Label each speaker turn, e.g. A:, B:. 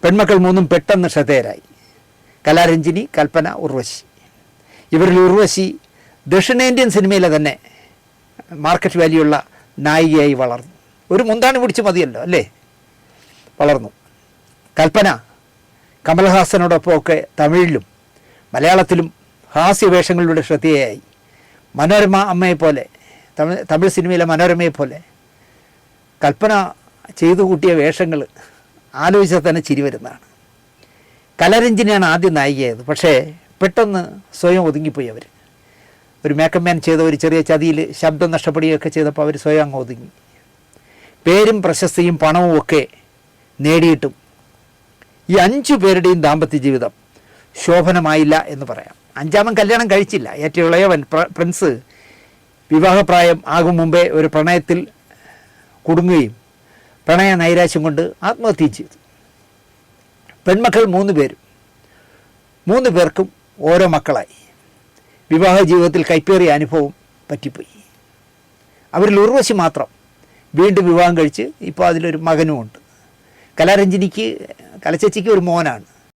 A: പെൺമക്കൾ മൂന്നും പെട്ടെന്ന് ശ്രദ്ധേയരായി. കലാരഞ്ജിനി, കൽപ്പന, ഉർവശി. ഇവരിൽ ഉർവശി ദക്ഷിണേന്ത്യൻ സിനിമയിലെ തന്നെ മാർക്കറ്റ് വാല്യുള്ള നായികയായി വളർന്നു. ഒരു മുന്താണി പിടിച്ച് മതിയല്ലോ അല്ലേ, വളർന്നു. കൽപ്പന കമൽഹാസനോടൊപ്പമൊക്കെ തമിഴിലും മലയാളത്തിലും ഹാസ്യവേഷങ്ങളിലൂടെ ശ്രദ്ധേയയായി. മനോരമ അമ്മയെപ്പോലെ, തമിഴ് സിനിമയിലെ മനോരമയെപ്പോലെ കൽപ്പന ചെയ്തു കൂട്ടിയ വേഷങ്ങൾ ആലോചിച്ചാൽ തന്നെ ചിരി വരുന്നതാണ്. കലാരഞ്ജിനിയാണ് ആദ്യം നായികയായത്. പക്ഷേ പെട്ടെന്ന് സ്വയം ഒതുങ്ങിപ്പോയി അവർ. ഒരു മേക്കപ്പ് മാൻ ചെയ്ത ഒരു ചെറിയ ചതിയിൽ ശബ്ദം നഷ്ടപ്പെടുകയൊക്കെ ചെയ്തപ്പോൾ അവർ സ്വയം അങ്ങ് ഒതുങ്ങി. പേരും പ്രശസ്തിയും പണവും ഒക്കെ നേടിയിട്ടും ഈ 5 പേരുടെയും ദാമ്പത്യ ജീവിതം ശോഭനമായില്ല എന്ന് പറയാം. 5ാമൻ കല്യാണം കഴിച്ചില്ല. ഏറ്റവും ഇളയവൻ പ്രിൻസ് വിവാഹപ്രായം ആകും മുമ്പേ ഒരു പ്രണയത്തിൽ കുടുങ്ങുകയും പ്രണയ നൈരാശ്യം കൊണ്ട് ആത്മഹത്യ ചെയ്തു. പെൺമക്കൾ 3 പേരും 3 പേർക്കും ഓരോ മക്കളായി. വിവാഹ ജീവിതത്തിൽ കൈപ്പേറിയ അനുഭവം പറ്റിപ്പോയി. അവരിൽ ഉർവശി മാത്രം വീണ്ടും വിവാഹം കഴിച്ച് ഇപ്പോൾ അതിലൊരു മകനുമുണ്ട്. കലാരഞ്ജിനിക്ക്, കലച്ചേച്ചിക്ക് ഒരു മോനാണ്.